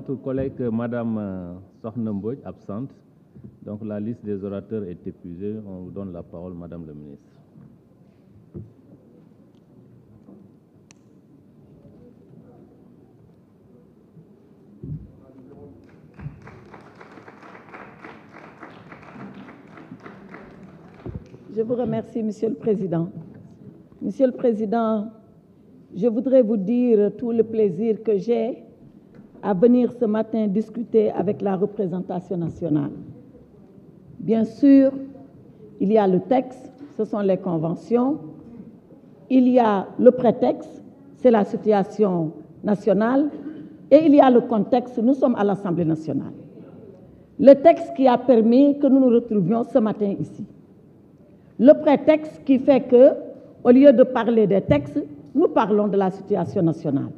notre collègue Madame Sokhna Mbodj, absente. Donc la liste des orateurs est épuisée. On vous donne la parole, Madame le ministre. Je vous remercie, Monsieur le Président. Monsieur le Président, je voudrais vous dire tout le plaisir que j'ai à venir ce matin discuter avec la représentation nationale. Bien sûr, il y a le texte, ce sont les conventions. Il y a le prétexte, c'est la situation nationale. Et il y a le contexte, nous sommes à l'Assemblée nationale. Le texte qui a permis que nous nous retrouvions ce matin ici. Le prétexte qui fait que, au lieu de parler des textes, nous parlons de la situation nationale.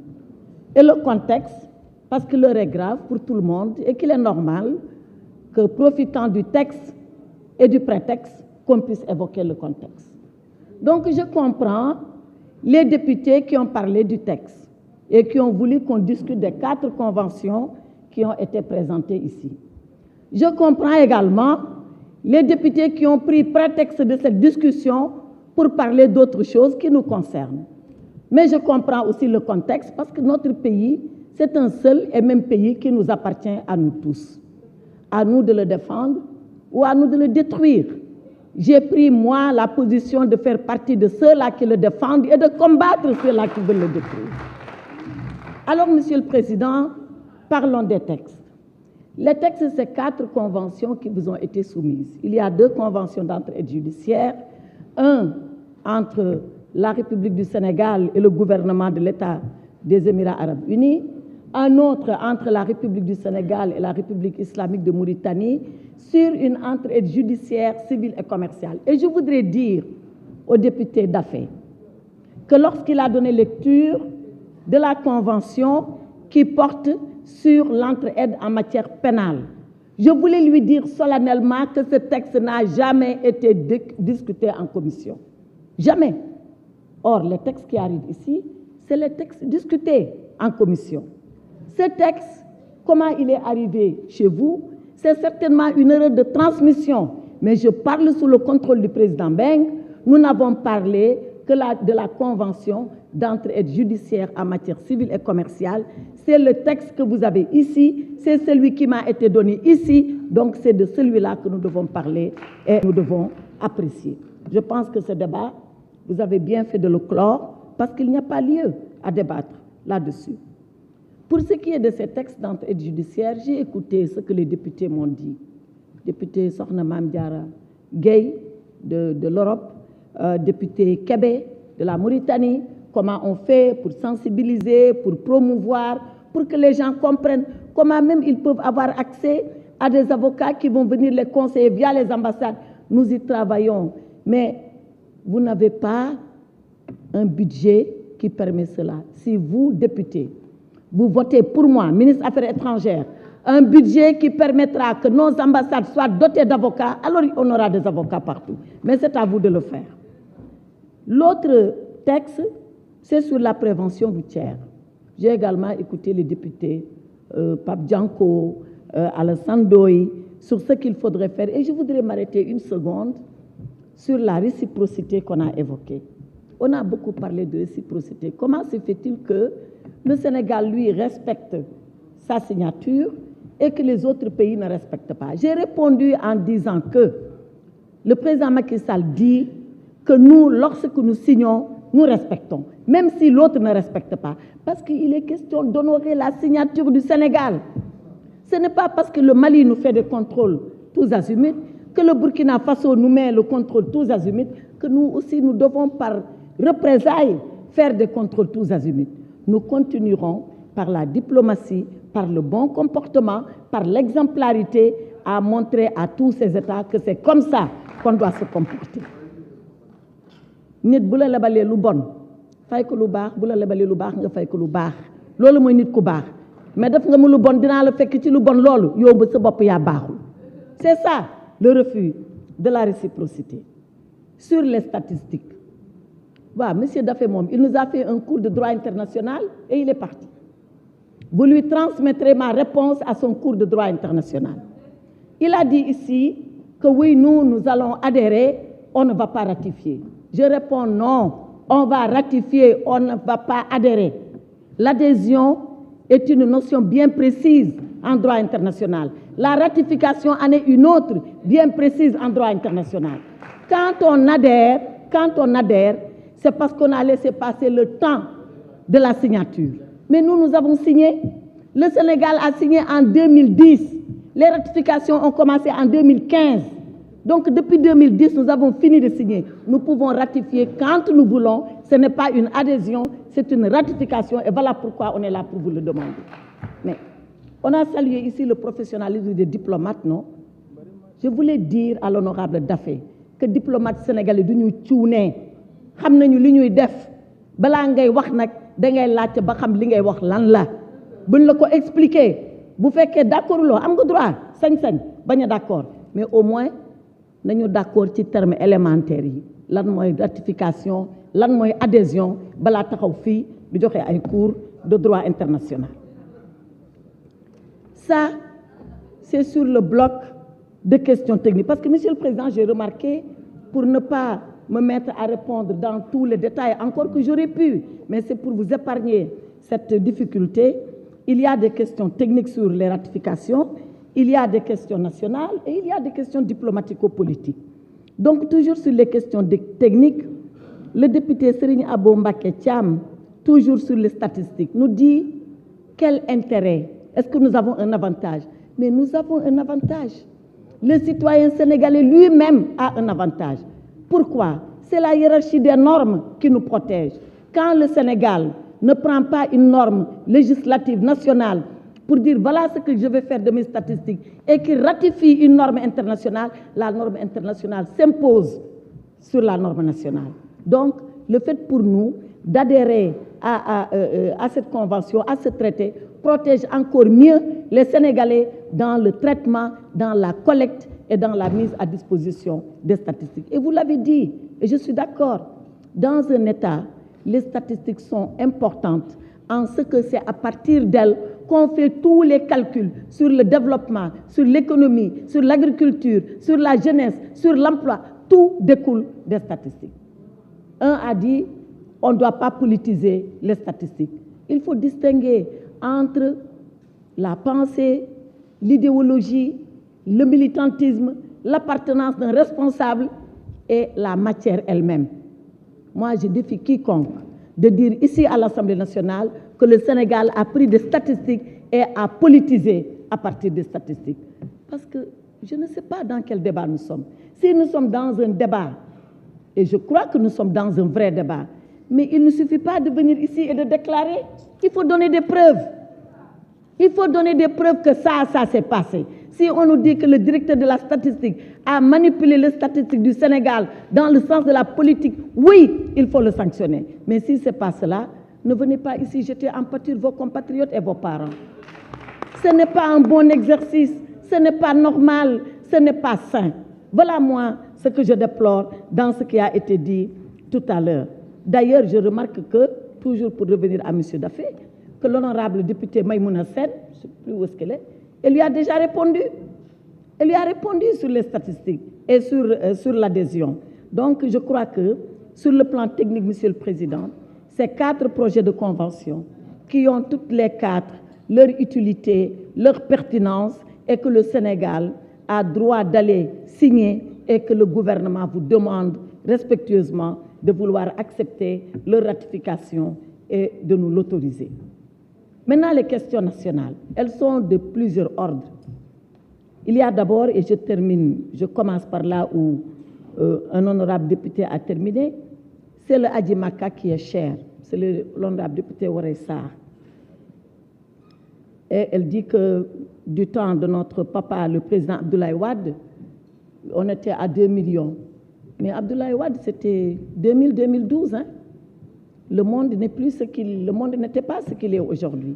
Et le contexte, parce que l'heure est grave pour tout le monde et qu'il est normal que, profitant du texte et du prétexte, qu'on puisse évoquer le contexte. Donc, je comprends les députés qui ont parlé du texte et qui ont voulu qu'on discute des 4 conventions qui ont été présentées ici. Je comprends également les députés qui ont pris prétexte de cette discussion pour parler d'autres choses qui nous concernent. Mais je comprends aussi le contexte parce que notre pays, c'est un seul et même pays qui nous appartient à nous tous. À nous de le défendre ou à nous de le détruire. J'ai pris, moi, la position de faire partie de ceux-là qui le défendent et de combattre ceux-là qui veulent le détruire. Alors, Monsieur le Président, parlons des textes. Les textes, c'est 4 conventions qui vous ont été soumises. Il y a 2 conventions d'entraide judiciaire, un entre la République du Sénégal et le gouvernement de l'État des Émirats arabes unis, un autre entre la République du Sénégal et la République islamique de Mauritanie sur une entraide judiciaire, civile et commerciale. Et je voudrais dire au député Daffé que lorsqu'il a donné lecture de la convention qui porte sur l'entraide en matière pénale, je voulais lui dire solennellement que ce texte n'a jamais été discuté en commission. Jamais. Or, le texte qui arrive ici, c'est le texte discuté en commission. Ce texte, comment il est arrivé chez vous, c'est certainement une erreur de transmission. Mais je parle sous le contrôle du président Beng. Nous n'avons parlé que de la convention d'entraide judiciaire en matière civile et commerciale. C'est le texte que vous avez ici, c'est celui qui m'a été donné ici. Donc c'est de celui-là que nous devons parler et nous devons apprécier. Je pense que ce débat, vous avez bien fait de le clore parce qu'il n'y a pas lieu à débattre là-dessus. Pour ce qui est de ces textes d'entraide judiciaire, j'ai écouté ce que les députés m'ont dit. Député Sokhna Mame Diarra Gueye de l'Europe, député Kébé de la Mauritanie, comment on fait pour sensibiliser, pour promouvoir, pour que les gens comprennent comment même ils peuvent avoir accès à des avocats qui vont venir les conseiller via les ambassades. Nous y travaillons, mais vous n'avez pas un budget qui permet cela. Si vous, députés, vous votez pour moi, ministre des Affaires étrangères, un budget qui permettra que nos ambassades soient dotées d'avocats, alors on aura des avocats partout. Mais c'est à vous de le faire. L'autre texte, c'est sur la prévention routière. J'ai également écouté les députés Pape Dianko, Alassane Ndoye, sur ce qu'il faudrait faire. Et je voudrais m'arrêter une seconde sur la réciprocité qu'on a évoquée. On a beaucoup parlé de réciprocité. Comment se fait-il que le Sénégal, lui, respecte sa signature et que les autres pays ne respectent pas? J'ai répondu en disant que le président Macky Sall dit que nous, lorsque nous signons, nous respectons, même si l'autre ne respecte pas. Parce qu'il est question d'honorer la signature du Sénégal. Ce n'est pas parce que le Mali nous fait des contrôles tous azimuts, que le Burkina Faso nous met le contrôle tous azimuts, que nous aussi nous devons par représailles faire des contrôles tous azimuts. Nous continuerons par la diplomatie, par le bon comportement, par l'exemplarité à montrer à tous ces États que c'est comme ça qu'on doit se comporter. Nit bu la lebalee lu bon fay ko lu baax bu la lebalee lu baax nga fay ko lu baax loolu mooy nit ku baax mais def nga mu lu bon dinaa la fekk ci lu bon loolu yow ba sa bopp yaa baaxul. C'est ça le refus de la réciprocité. Sur les statistiques, voilà, monsieur Daffé moom il nous a fait un cours de droit international et il est parti. Vous lui transmettrez ma réponse à son cours de droit international. Il a dit ici que oui, nous allons adhérer, on ne va pas ratifier. Je réponds non, on va ratifier, on ne va pas adhérer. L'adhésion est une notion bien précise en droit international. La ratification en est une autre bien précise en droit international. Quand on adhère, c'est parce qu'on a laissé passer le temps de la signature. Mais nous avons signé. Le Sénégal a signé en 2010. Les ratifications ont commencé en 2015. Donc depuis 2010, nous avons fini de signer. Nous pouvons ratifier quand nous voulons. Ce n'est pas une adhésion, c'est une ratification. Et voilà pourquoi on est là pour vous le demander. Mais on a salué ici le professionnalisme des diplomates, non? Je voulais dire à l'honorable Daffé que diplomate sénégalais du ñu cuune xam nañu li ñuy def balaa ngay wax nag da ngay laajte ba xam li ngay wax lan la buñ la ko expliquer bu fekkee d'accord loo am nga droit sañ-sañ bañ a d'accord mais au moins nañu d'accord ci termes élémentaires yi lan mooy ratification lan mooy adhésion balaa taxaw fii di joxe ay cours de droit international. Ça c'est sur le bloc de questions techniques. Parce que, Monsieur le Président, j'ai remarqué, pour ne pas me mettre à répondre dans tous les détails, encore que j'aurais pu, mais c'est pour vous épargner cette difficulté, il y a des questions techniques sur les ratifications, il y a des questions nationales et il y a des questions diplomatico-politiques. Donc, toujours sur les questions techniques, le député Serigne Abo Mbacké Thiam, toujours sur les statistiques, nous dit quel intérêt, est-ce que nous avons un avantage? Mais nous avons un avantage. Le citoyen sénégalais lui-même a un avantage. Pourquoi? C'est la hiérarchie des normes qui nous protège. Quand le Sénégal ne prend pas une norme législative nationale pour dire voilà ce que je vais faire de mes statistiques et qu'il ratifie une norme internationale, la norme internationale s'impose sur la norme nationale. Donc, le fait pour nous d'adhérer à cette convention, à ce traité, protège encore mieux les Sénégalais dans le traitement, dans la collecte et dans la mise à disposition des statistiques. Et vous l'avez dit, et je suis d'accord, dans un État, les statistiques sont importantes en ce que c'est à partir d'elles qu'on fait tous les calculs sur le développement, sur l'économie, sur l'agriculture, sur la jeunesse, sur l'emploi. Tout découle des statistiques. Un a dit, on ne doit pas politiser les statistiques. Il faut distinguer entre la pensée, l'idéologie, le militantisme, l'appartenance d'un responsable et la matière elle-même. Moi, je défie quiconque de dire ici à l'Assemblée nationale que le Sénégal a pris des statistiques et a politisé à partir des statistiques. Parce que je ne sais pas dans quel débat nous sommes. Si nous sommes dans un débat, et je crois que nous sommes dans un vrai débat, mais il ne suffit pas de venir ici et de déclarer. Il faut donner des preuves. Il faut donner des preuves que ça s'est passé. Si on nous dit que le directeur de la statistique a manipulé les statistiques du Sénégal dans le sens de la politique, oui, il faut le sanctionner. Mais si ce n'est pas cela, ne venez pas ici jeter en pâture vos compatriotes et vos parents. Ce n'est pas un bon exercice, ce n'est pas normal, ce n'est pas sain. Voilà moi ce que je déplore dans ce qui a été dit tout à l'heure. D'ailleurs, je remarque que, toujours pour revenir à M. Daffé, que l'honorable député Maïmouna Sen, je ne sais plus où est-ce qu'elle est, elle lui a déjà répondu. Elle lui a répondu sur les statistiques et sur l'adhésion. Donc, je crois que, sur le plan technique, Monsieur le Président, ces 4 projets de convention qui ont toutes les 4 leur utilité, leur pertinence et que le Sénégal a droit d'aller signer et que le gouvernement vous demande respectueusement de vouloir accepter leur ratification et de nous l'autoriser. Maintenant, les questions nationales, elles sont de plusieurs ordres. Il y a d'abord, et je termine, je commence par là où un honorable député a terminé, c'est le Hadji Makka qui est cher, c'est l'honorable député Woré Sarr. Et elle dit que du temps de notre papa, le président Abdoulaye Wade, on était à 2 millions. Mais Abdoulaye Wade, c'était 2000-2012, hein? Le monde n'était pas ce qu'il est aujourd'hui.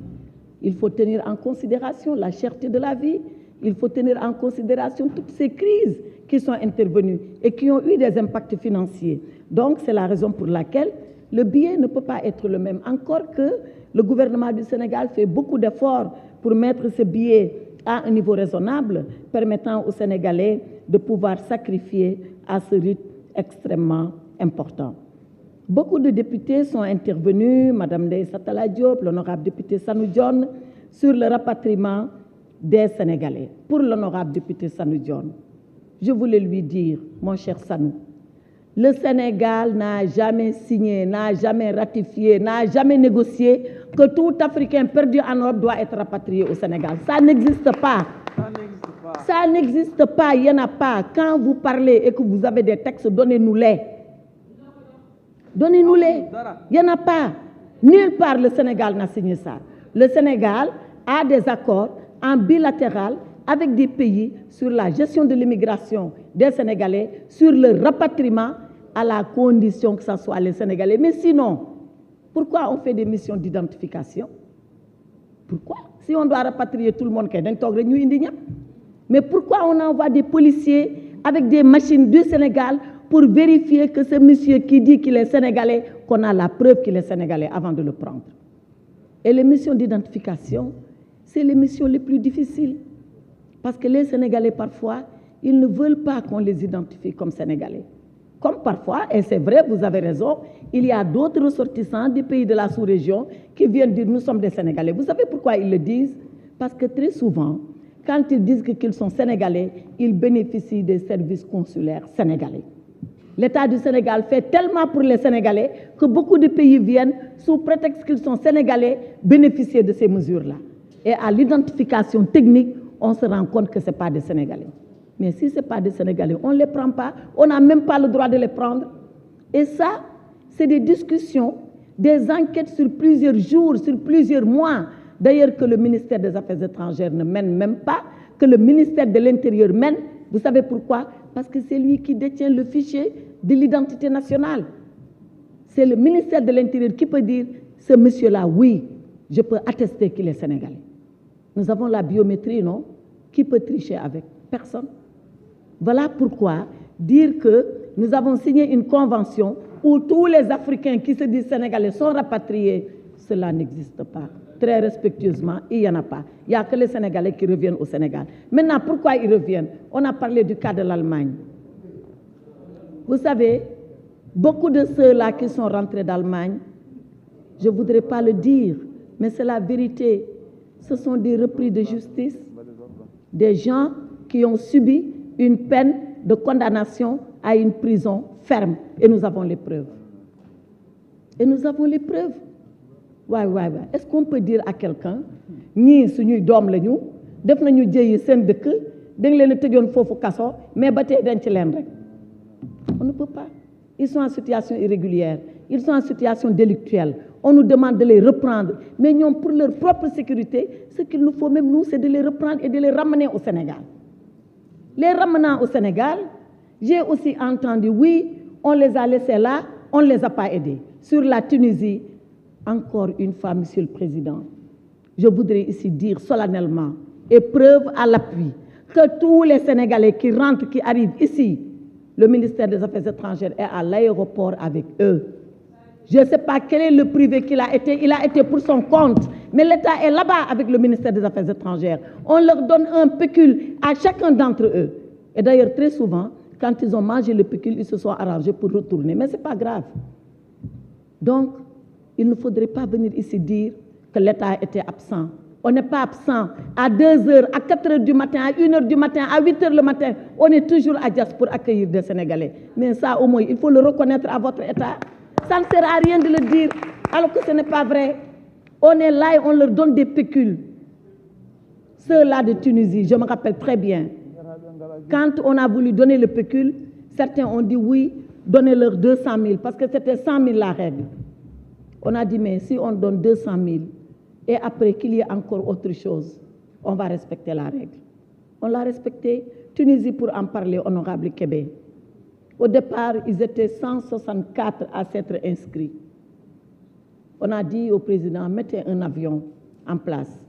Il faut tenir en considération la cherté de la vie, il faut tenir en considération toutes ces crises qui sont intervenues et qui ont eu des impacts financiers. Donc, c'est la raison pour laquelle le billet ne peut pas être le même. Encore que Le gouvernement du Sénégal fait beaucoup d'efforts pour mettre ce billet à un niveau raisonnable, permettant aux Sénégalais de pouvoir sacrifier à ce rite extrêmement important. Beaucoup de députés sont intervenus, Mme Ndeye Satala Diop, l'honorable député Sanou Dione, sur le rapatriement des Sénégalais. Pour l'honorable député Sanou Dione, je voulais lui dire, mon cher Sanou, le Sénégal n'a jamais signé, n'a jamais ratifié, n'a jamais négocié que tout Africain perdu en Europe doit être rapatrié au Sénégal. Ça n'existe pas. Ça n'existe pas, il n'y en a pas. Quand vous parlez et que vous avez des textes, donnez-nous-les. Donnez-nous-les. Il n'y en a pas. Nulle part le Sénégal n'a signé ça. Le Sénégal a des accords en bilatéral avec des pays sur la gestion de l'immigration des Sénégalais, sur le rapatriement à la condition que ce soit les Sénégalais. Mais sinon, pourquoi on fait des missions d'identification? Pourquoi? Si on doit rapatrier tout le monde, mais pourquoi on envoie des policiers avec des machines du Sénégal pour vérifier que ce monsieur qui dit qu'il est Sénégalais, qu'on a la preuve qu'il est Sénégalais avant de le prendre? Et les missions d'identification, c'est les missions les plus difficiles. Parce que les Sénégalais, parfois, ils ne veulent pas qu'on les identifie comme Sénégalais. Comme parfois, et c'est vrai, vous avez raison, il y a d'autres ressortissants des pays de la sous-région qui viennent dire « nous sommes des Sénégalais ». Vous savez pourquoi ils le disent? Parce que très souvent, quand ils disent qu'ils sont Sénégalais, ils bénéficient des services consulaires sénégalais. L'État du Sénégal fait tellement pour les Sénégalais que beaucoup de pays viennent, sous prétexte qu'ils sont Sénégalais, bénéficier de ces mesures-là. Et à l'identification technique, on se rend compte que ce n'est pas des Sénégalais. Mais si ce n'est pas des Sénégalais, on ne les prend pas, on n'a même pas le droit de les prendre. Et ça, c'est des discussions, des enquêtes sur plusieurs jours, sur plusieurs mois. D'ailleurs, que le ministère des Affaires étrangères ne mène même pas, que le ministère de l'Intérieur mène. Vous savez pourquoi? Parce que c'est lui qui détient le fichier de l'identité nationale. C'est le ministère de l'Intérieur qui peut dire, ce monsieur-là, oui, je peux attester qu'il est Sénégalais. Nous avons la biométrie, non? Qui peut tricher avec? Personne. Voilà pourquoi dire que nous avons signé une convention où tous les Africains qui se disent Sénégalais sont rapatriés, cela n'existe pas. Très respectueusement, il n'y en a pas. Il n'y a que les Sénégalais qui reviennent au Sénégal. Maintenant, pourquoi ils reviennent? On a parlé du cas de l'Allemagne. Vous savez, beaucoup de ceux-là qui sont rentrés d'Allemagne, je ne voudrais pas le dire, mais c'est la vérité. Ce sont des repris de justice, des gens qui ont subi une peine de condamnation à une prison ferme. Et nous avons les preuves. Et nous avons les preuves. Ouais. Est-ce qu'on peut dire à quelqu'un, ni suñuy doom lañu, def nañu jëyi seen dëkk, dañ leen tëjoon foofu kaso, mais ba tey denc leen rek? On ne peut pas. Ils sont en situation irrégulière, ils sont en situation délictuelle. On nous demande de les reprendre, mais ñoom pour leur propre sécurité, ce qu'il nous faut même nous, c'est de les reprendre et de les ramener au Sénégal. Les ramenant au Sénégal, j'ai aussi entendu, oui, on les a laissés là, on ne les a pas aidés. Sur la Tunisie, encore une fois, Monsieur le Président, je voudrais ici dire solennellement, et preuve à l'appui, que tous les Sénégalais qui rentrent, qui arrivent ici, le ministère des Affaires étrangères est à l'aéroport avec eux. Je ne sais pas quel est le privé qu'il a été pour son compte, mais l'État est là-bas avec le ministère des Affaires étrangères. On leur donne un pécule à chacun d'entre eux. Et d'ailleurs, très souvent, quand ils ont mangé le pécule, ils se sont arrangés pour retourner. Mais ce n'est pas grave. Donc, il ne faudrait pas venir ici dire que l'État était absent. On n'est pas absent. À 2 heures, à 4 heures du matin, à 1 heure du matin, à 8 heures le matin, on est toujours à Dias pour accueillir des Sénégalais. Mais ça, au moins, il faut le reconnaître à votre État. Ça ne sert à rien de le dire, alors que ce n'est pas vrai. On est là et on leur donne des pécules. Ceux-là de Tunisie, je me rappelle très bien. Quand on a voulu donner le pécule, certains ont dit oui, donnez-leur 200 000, parce que c'était 100 000 la règle. On a dit, mais si on donne 200 000, et après qu'il y ait encore autre chose, on va respecter la règle. On l'a respecté. Tunisie, pour en parler, honorable Québec. Au départ, ils étaient 164 à s'être inscrits. On a dit au président, mettez un avion en place.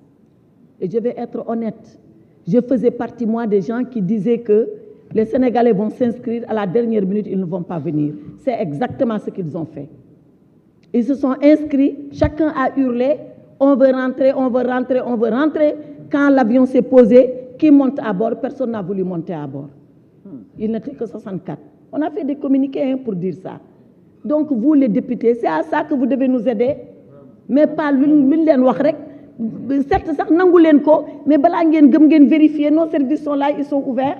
Et je vais être honnête, je faisais partie, moi, des gens qui disaient que les Sénégalais vont s'inscrire, à la dernière minute, ils ne vont pas venir. C'est exactement ce qu'ils ont fait. Ils se sont inscrits, chacun a hurlé, on veut rentrer. Quand l'avion s'est posé, qui monte à bord? Personne n'a voulu monter à bord. Il n'était que 64. On a fait des communiqués pour dire ça. Donc vous les députés, c'est à ça que vous devez nous aider, mais pas luñ leen wax rek. Certes sax nangu leen ko, mais balaa ngeen gëm ngeen vérifier, nos services sont là, ils sont ouverts.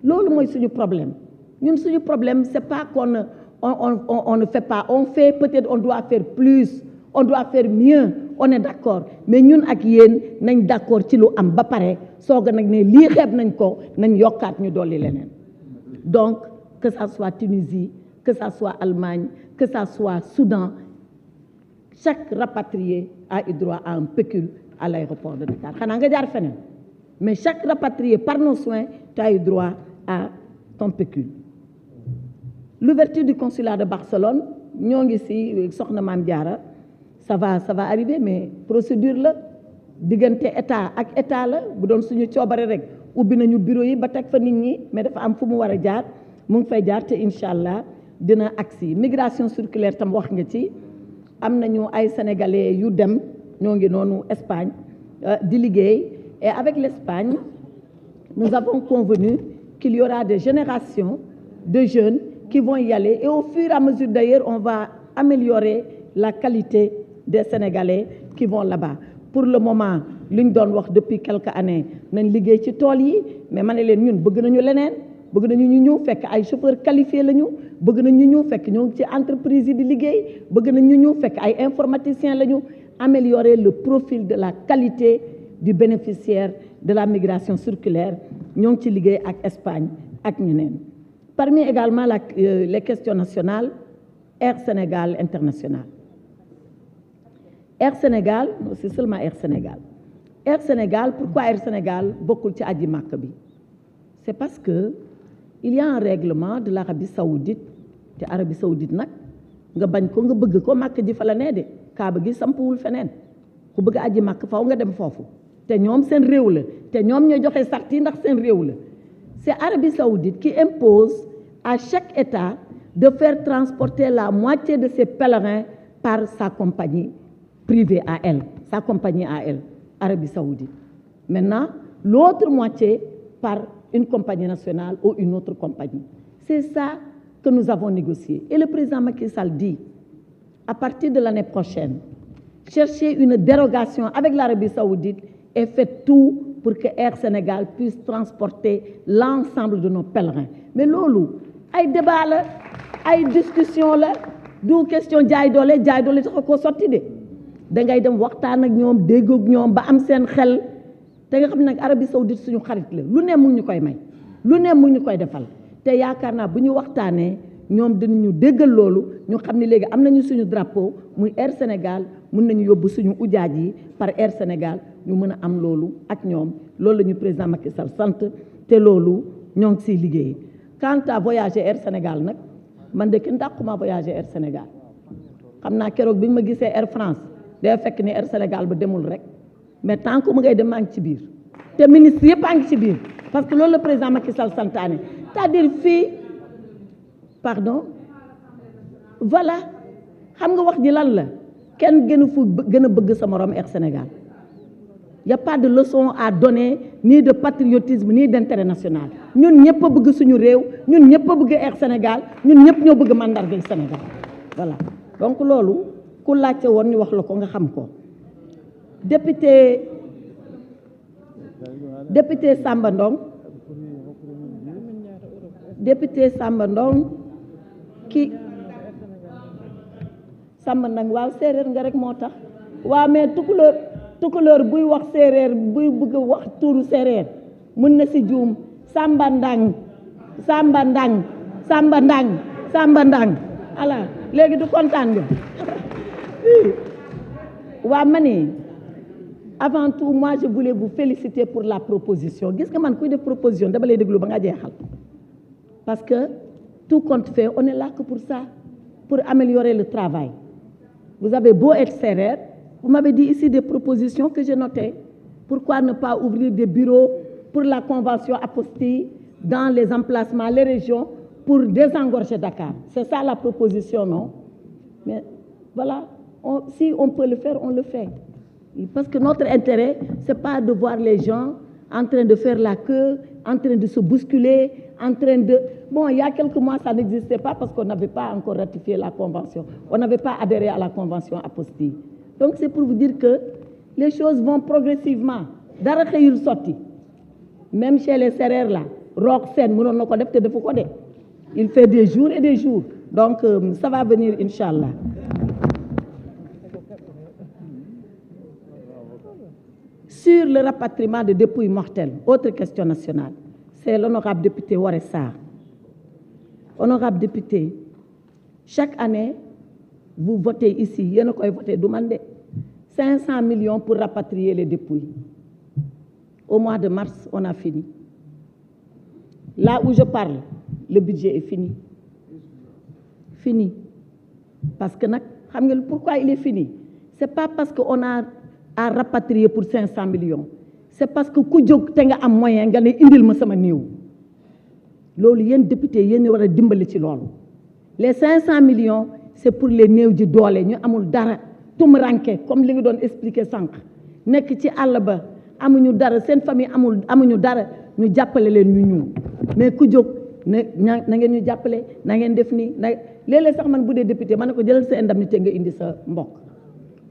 Loolu mooy suñu problème. Ñun suñu problème, c'est pas qu'on ne fait pas, on fait, peut-être on doit faire plus, on doit faire mieux, on est d'accord, mais ñun ak yéen nañ d'accord ci lu am ba pare soog a nag ne lii xeeb nañ ko nañ yokkaat ñu dolli leneen. Donc que ça soit Tunisie, que ça soit Allemagne, que ça soit Soudan, chaque rapatrié a eu droit à un pécule à l'aéroport de Dakar. Xanaa nga jaar feneen, mais chaque rapatrié par nos soins, tu as eu droit à ton pécule. L'ouverture du consulat de Barcelone, ñoo ngi ci soxna Maam Jaara, ça va arriver, mais procédure la diggante état ak état la, bu doon suñu coobare rek ubbi nañu bureau yi ba teg fa nit ñi, mais dafa am fu mu war a jaar, mu ngi fay jaar te incha allah dina agsi. Migration circulaire tam wax nga ci, am nañu ay sénégalais yu dem ñoo ngi noonu Espagne di liggéey, et avec l'Espagne nous avons convenu qu'il y aura des générations de jeunes qui vont y aller, et au fur et à mesure d'ailleurs on va améliorer la qualité des Sénégalais qui vont là-bas. Pour le moment li ñu doon wax depuis quelques années nañ liggéey ci tool yi, mais ma ne leen ñun bëgg nañu leneen, bëgg nañu ñu ñëw fekk ay chauffeurs qualifiés lañu, bëgg nañu ñu ñëw fekk ñoo ngi ci entreprise yi di liggéey, bëgg nañu ñu ñëw fekk ay informaticiens lañu, améliorer le profil de la qualité du bénéficiaire de la migration circulaire, ñoo ngi ci liggéey ak Espagne ak ñeneen. Parmi également les questions nationales, Air Sénégal International. Air Sénégal, c'est seulement Air Sénégal. Air Sénégal, pourquoi Air Sénégal bokkul ci aji Makka bi? C'est parce que il y a un règlement de l'Arabie Saoudite, te Arabie Saoudite nag nga bañ ko nga bëgg ko Makka ji fa la nee de, Kaaba gi sampuwul feneen, ku bëgg aji Makka faw nga dem foofu, te ñoom seen réew la, te ñoom ñoo joxe sart yi ndax seen réew la. C'est Arabie Saoudite qui impose à chaque État de faire transporter la moitié de ses pèlerins par sa compagnie privée à elle, sa compagnie à elle, Arabie Saoudite. Maintenant, l'autre moitié par une compagnie nationale ou une autre compagnie. C'est ça que nous avons négocié. Et le président Macky Sall dit, à partir de l'année prochaine, cherchez une dérogation avec l'Arabie Saoudite et faites tout pour que Air Sénégal puisse transporter l'ensemble de nos pèlerins. Mais loolu ay débat la, ay discussion la, du question jaay doole tax ko sotti de. Da ngay dem waxtaan ak ñoom, déggoog ñoom ba am seen xel, te nga xam ne nag Arabie Saoudite suñu xarit la, lu ne mu ngi ñu koy may, lu ne mu ngi ñu koy defal, te yaakaar naa bu ñu waxtaanee ñoom dinañu déggal loolu, ñu xam ne léegi am nañu suñu drapeau muy Air Sénégal, mën nañu yóbbu suñu ujaaj yi par Air Sénégal, ñu mën a am loolu ak ñoom. Loolu la ñu président Macky Sall sant, te loolu ñoo ngi siy liggéey. Quant à voyager Air Sénégal nag, man de kenn dàquma voyager Air Sénégal. Xam naa keroog bi ñu ma gisee Air France day fekk ni Air Sénégal ba demul rek, mais tant que mu ngay dem maa ngi ci biir, te ministre yëpp a ngi ci biir, parce que loolu la président Macky Sall santaane. C'est-à-dire fii, pardon, voilà, xam nga wax ji lan la, kenn gën a bëgg sa morom Air Sénégal. Il n'y a pas de leçon à donner, ni de patriotisme, ni d'intérêt national. Ñun ñëpp a bëgg suñu réew, ñun ñëpp a bëgg Air Sénégal, ñun ñëpp ñoo bëgg mandarga Sénégal. Voilà. Donc loolu ku laajte woon ñu wax la ko nga xam ko. Député Samba Ndong, député Samba Ndong ki Samba Ndong waaw séeréer nga rek moo tax. Waaw mais tukulóor buy wax séeréer buy bëgg wax tuuru séeréer mën na si juum. Samba Ndang ala léegi du kontaan nga. Waa ma ni avant tout moi je voulais vous féliciter pour la proposition. Gis nga man kuy def proposition dama lay déglu ba nga jeexal, parce que tout compte fait on est là que pour ça, pour améliorer le travail. Vous avez beau être sérère, vous m'avez dit ici des propositions que j'ai notées. Pourquoi ne pas ouvrir des bureaux pour la convention apostille dans les emplacements, les régions, pour désengorger Dakar? C'est ça la proposition, non? Mais voilà, si on peut le faire, on le fait. Parce que notre intérêt, c'est pas de voir les gens en train de faire la queue, en train de se bousculer, en train de... Bon, il y a quelques mois, ça n'existait pas parce qu'on n'avait pas encore ratifié la convention. On n'avait pas adhéré à la convention apostille. Donc, c'est pour vous dire que les choses vont progressivement. Dara xeyul soti. Même chez les serrères là, rock sen mënon nako def té defu ko dé. Il fait des jours et des jours. Donc ça va venir inchallah. Sur le rapatriement de dépouilles mortelles, autre question nationale, c'est l'honorable député Woré Sarr. Honorable député, chaque année, vous votez ici, il y a voté demandé 500 millions pour rapatrier les dépouilles. Au mois de mars, on a fini. Là où je parle, le budget est fini. Fini. Parce que, pourquoi il est fini? Ce n'est pas parce qu'on a à rapatrier pour 500 millions. C'est parce que ku jog té nga am moyen nga né indil ma sama néew. Lolu yeen député yeen wara dimbali ci lolu. Les 500 millions, c'est pour les néew ji doolé ñu amul dara tum ranké comme li nga doon expliquer sank. Nek ci àll ba amuñu dara seen famille amuñu dara ñu jappalé leen ñu ñu. Mais ku jog na ngeen ñu jappalé na ngeen def ni lélé sax man budé député man ko jëlal sa indemnité nga indi sa mbokk.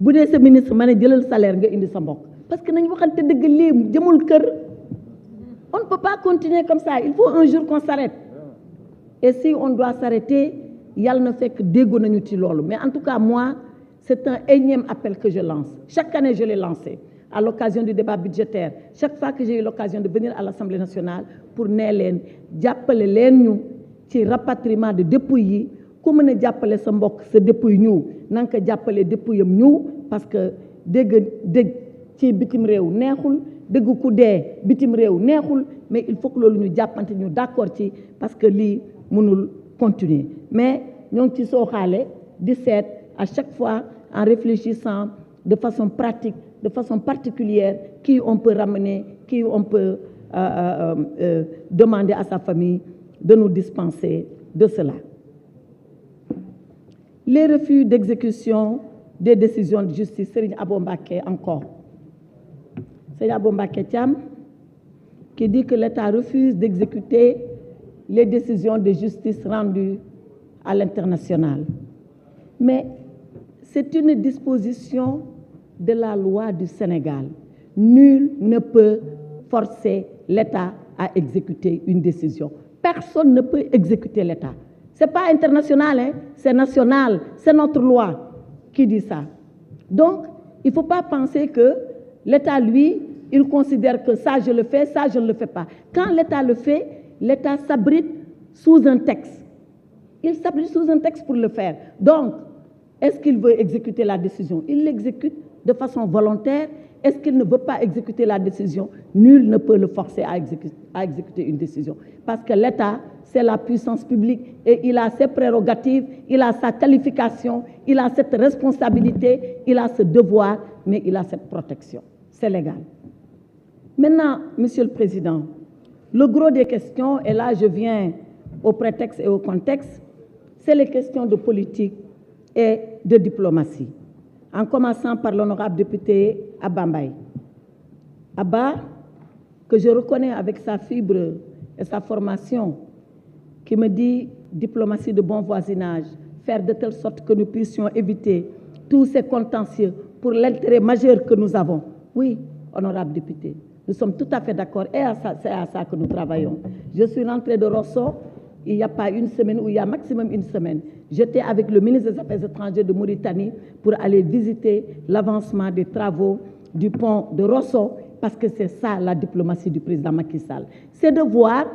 Bu dee sa ministre ma ne jëlal salaire nga indi sa mbokk parce que nañ waxante dëgg lii jëmul kër. On ne peut pas continuer comme ça, il faut un jour qu'on s'arrête. Et si on doit s'arrêter, yàlla na fekk déggu nañu ci loolu. Mais en tout cas moi, c'est un énième appel que je lance. Chaque année je l'ai lancé à l'occasion du débat budgétaire. Chaque fois que j'ai eu l'occasion de venir à l'Assemblée nationale pour nee leen jàppale leen ñu ci rapatriement de dépouilles yi. Ku mën a jàppale sa mbokk sa dépouille ñëw na nga ko jàppale dépouillam ñëw parce que dégg ci bitim réew neexul dégg ku dee bitim réew neexul mais il faut que loolu ñu jàppante ñu d'accord ci parce que lii mënul continuer mais ñoo ngi ci sooxaale di seet à chaque fois en réfléchissant de façon pratique de façon particulière qui on peut ramener qui on peut demander à sa famille de nous dispenser de cela. Les refus d'exécution des décisions de justice, Serigne Abo Mbacké encore. Serigne Abo Mbacké Thiam, qui dit que l'État refuse d'exécuter les décisions de justice rendues à l'international. Mais c'est une disposition de la loi du Sénégal. Nul ne peut forcer l'État à exécuter une décision. Personne ne peut exécuter l'État. Ce n'est pas international, hein? C'est national, c'est notre loi qui dit ça. Donc, il ne faut pas penser que l'État, lui, il considère que ça je le fais, ça je ne le fais pas. Quand l'État le fait, l'État s'abrite sous un texte. Il s'abrite sous un texte pour le faire. Donc, est-ce qu'il veut exécuter la décision? Il l'exécute de façon volontaire. Est-ce qu'il ne veut pas exécuter la décision? Nul ne peut le forcer à exécuter une décision. Parce que l'État, c'est la puissance publique et il a ses prérogatives, il a sa qualification, il a cette responsabilité, il a ce devoir, mais il a cette protection. C'est légal. Maintenant, Monsieur le Président, le gros des questions, et là je viens au prétexte et au contexte, c'est les questions de politique et de diplomatie. En commençant par l'honorable député Abba Mbaye. Abba, que je reconnais avec sa fibre et sa formation, qui me dit diplomatie de bon voisinage, faire de telle sorte que nous puissions éviter tous ces contentieux pour l'intérêt majeur que nous avons. Oui, honorable député, nous sommes tout à fait d'accord et c'est à ça que nous travaillons. Je suis rentrée de Rosso, il n'y a pas une semaine ou il y a maximum une semaine. J'étais avec le ministre des Affaires étrangères de Mauritanie pour aller visiter l'avancement des travaux du pont de Rosso parce que c'est ça la diplomatie du président Macky Sall. C'est de voir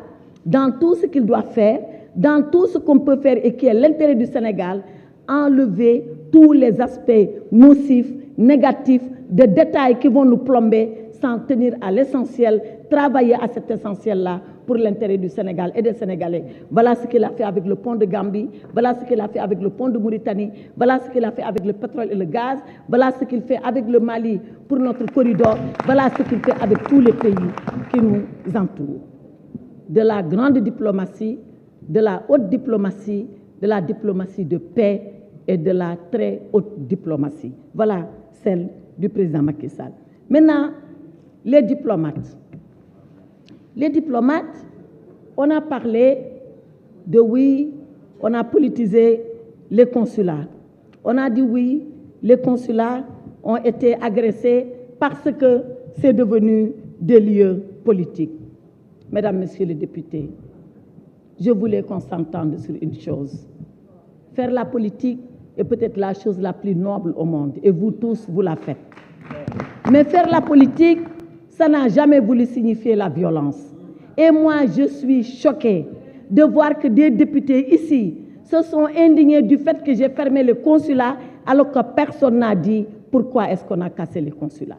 dans tout ce qu'il doit faire, dans tout ce qu'on peut faire et qui est l'intérêt du Sénégal, enlever tous les aspects nocifs, négatifs, de détails qui vont nous plomber sans tenir à l'essentiel, travailler à cet essentiel-là pour l'intérêt du Sénégal et des Sénégalais. Voilà ce qu'il a fait avec le pont de Gambie, voilà ce qu'il a fait avec le pont de Mauritanie, voilà ce qu'il a fait avec le pétrole et le gaz, voilà ce qu'il fait avec le Mali pour notre corridor, voilà ce qu'il fait avec tous les pays qui nous entourent. De la grande diplomatie, de la haute diplomatie, de la diplomatie de paix et de la très haute diplomatie. Voilà celle du président Macky Sall. Maintenant, les diplomates. Les diplomates, on a parlé de oui, on a politisé les consulats. On a dit oui, les consulats ont été agressés parce que c'est devenu des lieux politiques. Mesdames, Messieurs les députés, je voulais qu'on s'entende sur une chose. Faire la politique est peut-être la chose la plus noble au monde, et vous tous, vous la faites. Mais faire la politique, ça n'a jamais voulu signifier la violence. Et moi, je suis choquée de voir que des députés ici se sont indignés du fait que j'ai fermé le consulat, alors que personne n'a dit pourquoi est-ce qu'on a cassé les consulats.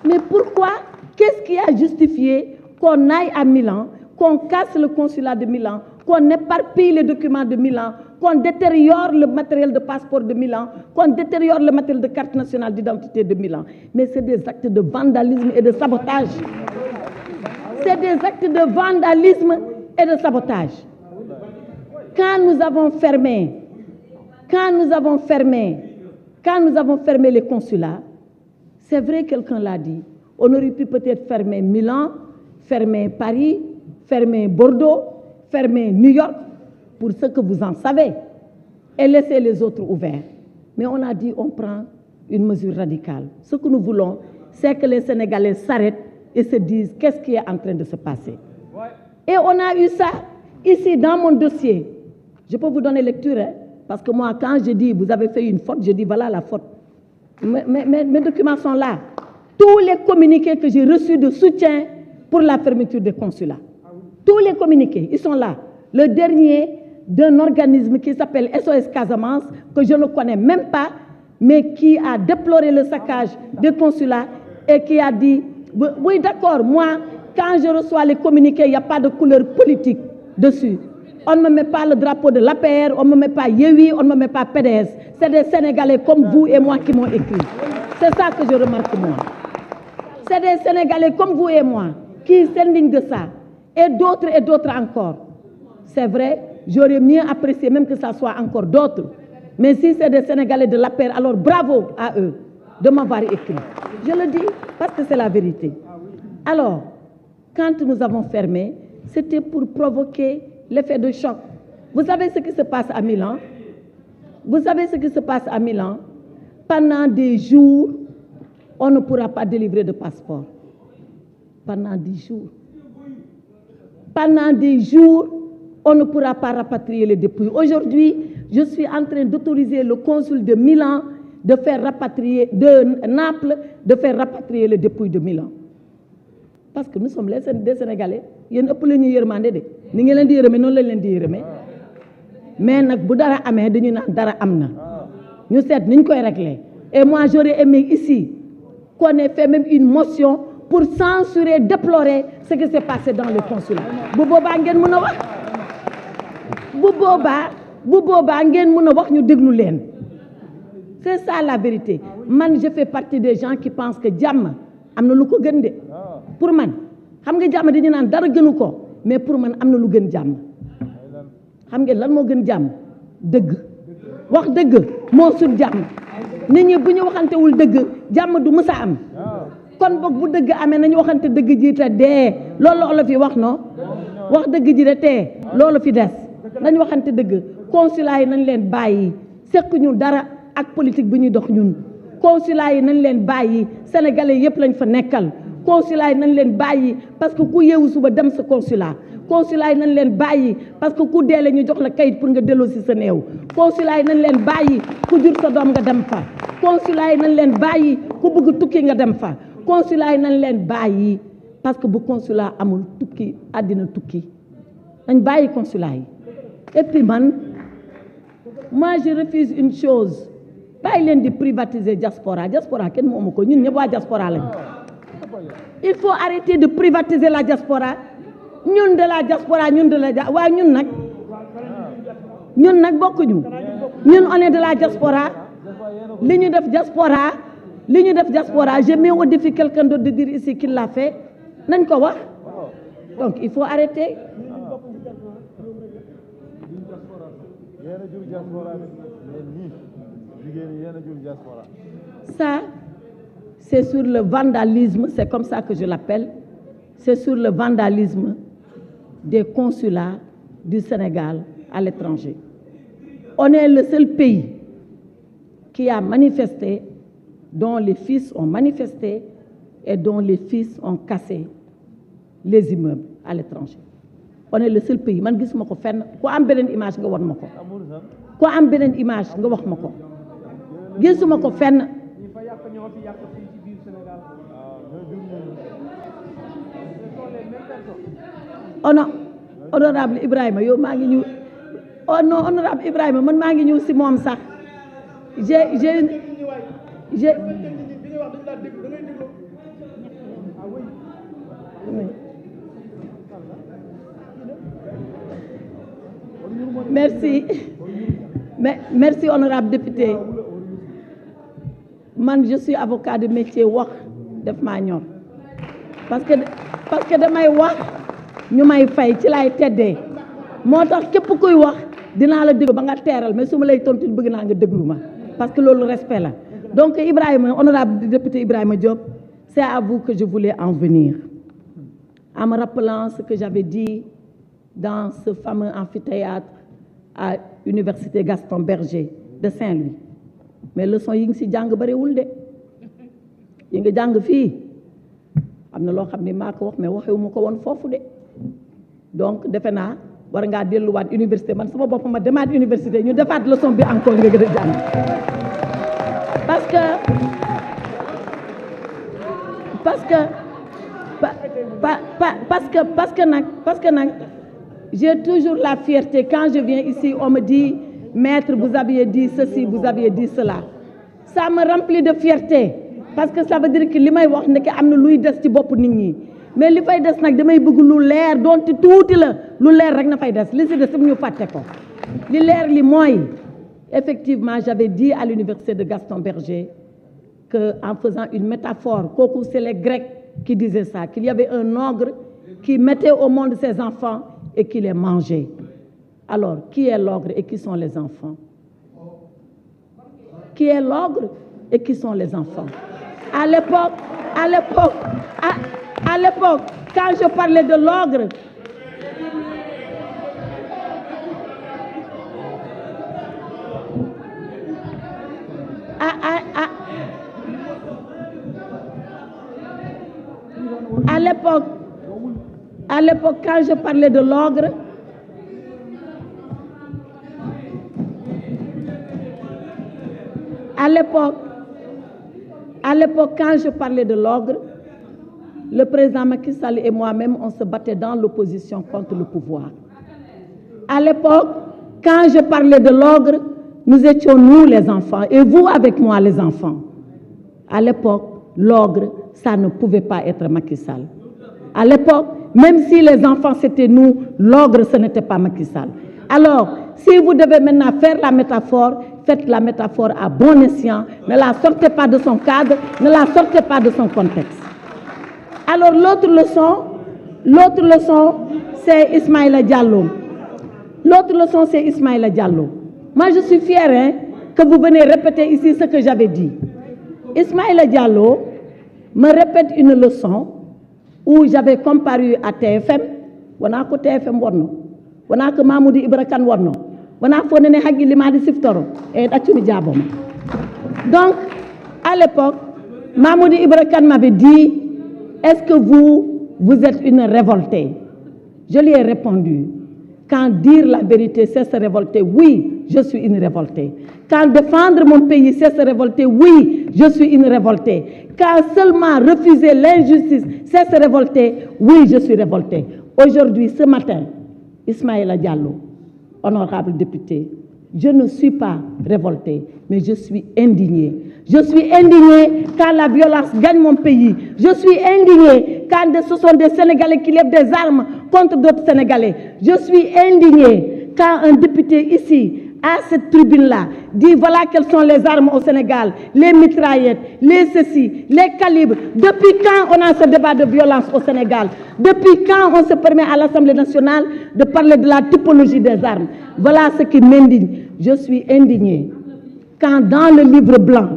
Mais pourquoi? Qu'est-ce qui a justifié qu'on aille à Milan, qu'on casse le consulat de Milan, qu'on éparpille les documents de Milan, qu'on détériore le matériel de passeport de Milan, qu'on détériore le matériel de carte nationale d'identité de Milan? Mais c'est des actes de vandalisme et de sabotage. C'est des actes de vandalisme et de sabotage. Quand nous avons fermé les consulats, c'est vrai, quelqu'un l'a dit, on aurait pu peut-être fermer Milan, fermer Paris, fermer Bordeaux, fermer New York, pour ce que vous en savez, et laisser les autres ouverts. Mais on a dit, on prend une mesure radicale. Ce que nous voulons, c'est que les Sénégalais s'arrêtent et se disent qu'est-ce qui est en train de se passer. Et on a eu ça ici dans mon dossier. Je peux vous donner lecture, hein, parce que moi, quand je dis vous avez fait une faute, je dis voilà la faute. Mes documents sont là. Tous les communiqués que j'ai reçus de soutien pour la fermeture des consulats. Tous les communiqués, ils sont là. Le dernier d'un organisme qui s'appelle SOS Casamance, que je ne connais même pas, mais qui a déploré le saccage des consulats et qui a dit, oui d'accord, moi, quand je reçois les communiqués, il n'y a pas de couleur politique dessus. On ne me met pas le drapeau de l'APR, on ne me met pas Yewi, on ne me met pas PDS. C'est des Sénégalais comme vous et moi qui m'ont écrit. C'est ça que je remarque moi. C'est des Sénégalais comme vous et moi qui s'indignent de ça. Et d'autres encore. C'est vrai, j'aurais mieux apprécié même que ça soit encore d'autres. Mais si c'est des Sénégalais de l'APR, alors bravo à eux de m'avoir écrit. Je le dis parce que c'est la vérité. Alors, quand nous avons fermé, c'était pour provoquer l'effet de choc. Vous savez ce qui se passe à Milan? Vous savez ce qui se passe à Milan? Pendant des jours, on ne pourra pas délivrer de passeport. Pendant 10 jours. Pendant des jours, on ne pourra pas rapatrier les dépouilles. Aujourd'hui, je suis en train d'autoriser le consul de Milan de faire rapatrier, de Naples, de faire rapatrier les dépouilles de Milan. Parce que nous sommes des Sénégalais. Yéen ëpp la ñuy yërmande de ni ngeen leen di yërëmee noonu lañ leen di yërëmee mais nag bu dara amee dañu naan dara am na ñu seet niñ koy régler. Et moi j'aurais aimé ici qu'on ait fait même une motion pour censurer, déplorer ce qui s'est passé dans le consulat. Bu boobaa ngeen mën a wax bu boobaa ngeen mën a wax ñu déglu leen. C'est ça la vérité. Man je fais partie des gens qui pensent que jàmm am na lu ko gën de. Pour man xam nga jàmm dañu naan dara gënu ko mais pour man am na lu gën jàmm. Xam ngeen lan moo gën jàmm? Dëgg. Wax dëgg moo sut jàmm. Nit ñi bu ñu waxantewul dëgg jàmm du mës a am. Kon boog bu dëgg amee nañu waxante dëgg ji te dee loolu la fi wax no wax dëgg ji de tee loolu fi des nañ waxante dëgg. Consulat yi nañ leen bàyyi sekk ñu dara ak politique bi ñuy dox ñun. Consulat yi nañ leen bàyyi sénégalais yëpp lañ fa nekkal. Consulat yi nañ leen bàyyi parce que ku yeewu suba dem sa consulat. Consulat yi nañ leen bàyyi parce que ku deele ñu jox la kayit pour nga delloo si sa néew. Consulat yi nañ leen bàyyi ku jur sa doom nga dem fa. Consulat yi nañ leen bàyyi ku bëgg tukki nga dem fa. Consulat yi nañ leen bàyyi parce que bu consulat amul tukki àddina tukki nañ bàyyi consulat yi. Et puis moi je refuse une chose bàyyi leen di privatiser diaspora kenn moomu ko ñun ñëpp waa diaspora lañ. Il faut arrêter de privatiser la diaspora. Ñun de la diaspora waaye ñun nag bokkuñu. Ñun on est de la diaspora. Li ñu def diaspora, je mets au défi quelqu'un d'autre de dire ici qu'il l'a fait. Nañ ko wax. Donc il faut arrêter. Ça, c'est sur le vandalisme, c'est comme ça que je l'appelle, c'est sur le vandalisme des consulats du Sénégal à l'étranger. On est le seul pays qui a manifesté, dont les fils ont manifesté et dont les fils ont cassé les immeubles à l'étranger. On est le seul pays. Man gisuma ko fenn ku am beneen image nga won ma ko. Ku am beneen image nga wax ma ko. Gisuma ko fenn. Honorable Ibrahima yow maa ngi ñëw. Oh non, honorable Ibrahima man maa ngi ñëw si moom sax. J'ai Merci honorable député. Man je suis avocat de métier, wax def maa ñor parce que damay wax ñu may fay ci lay teddee moo tax képp kuy wax dinaa la déglu ba nga teeral mais su ma lay tontu bëgg naa nga déglu ma parce que loolu respect la. Donc Ibrahima, honorable député Ibrahima Diop, c'est à vous que je voulais en venir en me rappelant ce que j'avais dit dans ce fameux amphithéâtre à l'université Gaston Berger de Saint-Louis. Mais leçon yi ngi si jàng bariwul de yi nga jàng fii am na loo xam ne maa ko wax mais waxewuma ko woon foofu de donc defe naa war ngaa delluwaat université man sama bopp ma demaat université ñu defaat leçon bi encore nga gën a jàng parce que j'ai toujours la fierté quand je viens ici on me dit maître vous aviez dit ceci vous aviez dit cela ça me remplit de fierté parce que ça veut dire que li may wax nekk am na luy des ci bopp nit ñi mais li fay des nag damay bëgg lu leer donte tuuti la lu leer rek na fay des li si des ñu fàtte ko li leer li mooy effectivement j'avais dit à l'université de Gaston Berger que en faisant une métaphore kooku c'est les Grecs qui disaient ça qu'il y avait un ogre qui mettait au monde ses enfants et qui les mangeait. Alors, qui est l'ogre et qui sont les enfants? Qui est l'ogre et qui sont les enfants? À l'époque, quand je parlais de l'ogre, à l'époque, quand je parlais de l'ogre, à l'époque, quand je parlais de l'ogre, le président Macky Sall et moi-même, on se battait dans l'opposition contre le pouvoir. À l'époque, quand je parlais de l'ogre, nous étions nous les enfants, et vous avec moi les enfants. À l'époque, l'ogre, ça ne pouvait pas être Macky Sall. À l'époque, même si les enfants c'était nous, l'ogre ce n'était pas Macky Sall. Alors, si vous devez maintenant faire la métaphore, faites la métaphore à bon escient, ne la sortez pas de son cadre, ne la sortez pas de son contexte. Alors l'autre leçon, c'est Ismaïla Diallo. L'autre leçon, c'est Ismaïla Diallo. Moi, je suis fière que vous venez répéter ici ce que j'avais dit. Ismaïla Diallo me répète une leçon où j'avais comparu à TFM, wana ko TFM wonno, wana ko Mamoudou Ibra Kane wonno, wana fo nene haggi limadi siftoro et daccumi diaboma. Donc, à l'époque, Mamoudou Ibra Kane m'avait dit, est-ce que vous êtes une révoltée? Je lui ai répondu, quand dire la vérité, c'est se révolter, oui, je suis une révoltée. Quand défendre mon pays, c'est se révolter, oui, je suis une révoltée. Quand seulement refuser l'injustice, c'est se révolter, oui, je suis révoltée. Aujourd'hui, ce matin, Ismaïla Diallo, honorable député, je ne suis pas révoltée, mais je suis indignée. Je suis indignée quand la violence gagne mon pays. Je suis indignée quand ce sont des Sénégalais qui lèvent des armes contre d'autres Sénégalais. Je suis indignée quand un député ici, à cette tribune-là, dit voilà quelles sont les armes au Sénégal, les mitraillettes, les ceci, les calibres. Depuis quand on a ce débat de violence au Sénégal? Depuis quand on se permet à l'Assemblée nationale de parler de la typologie des armes? Voilà ce qui m'indigne. Je suis indignée quand dans le livre blanc,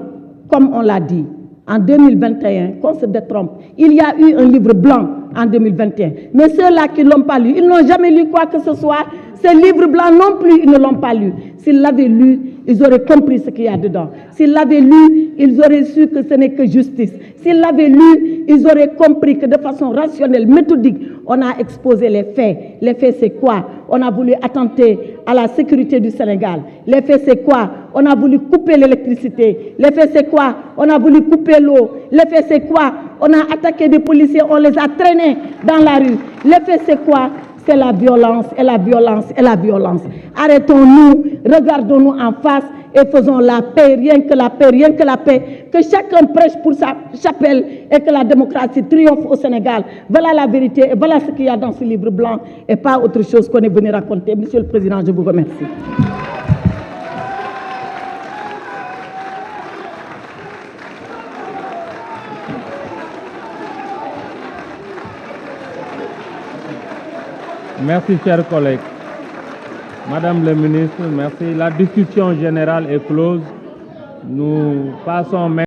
comme on l'a dit, en 2021, qu'on se détrompe. Il y a eu un livre blanc en 2021. Mais ceux-là qui ne l'ont pas lu, ils n'ont jamais lu quoi que ce soit. Ce livre blanc non plus, ils ne l'ont pas lu. S'ils l'avaient lu, ils auraient compris ce qu'il y a dedans. S'ils l'avaient lu, ils auraient su que ce n'est que justice. S'ils l'avaient lu, ils auraient compris que de façon rationnelle, méthodique, on a exposé les faits. Les faits, c'est quoi? On a voulu attenter à la sécurité du Sénégal. Les faits, c'est quoi? On a voulu couper l'électricité. Les faits, c'est quoi? On a voulu couper l'eau. Les faits, c'est quoi? On a attaqué des policiers, on les a traînés dans la rue. Les faits, c'est quoi? C'est la violence et la violence et la violence. Arrêtons-nous, regardons-nous en face et faisons la paix, rien que la paix, rien que la paix. Que chacun prêche pour sa chapelle et que la démocratie triomphe au Sénégal. Voilà la vérité et voilà ce qu'il y a dans ce livre blanc et pas autre chose qu'on est venu raconter. Monsieur le Président, je vous remercie. Merci, chers collègues. Madame le ministre, merci. La discussion générale est close. Nous passons maintenant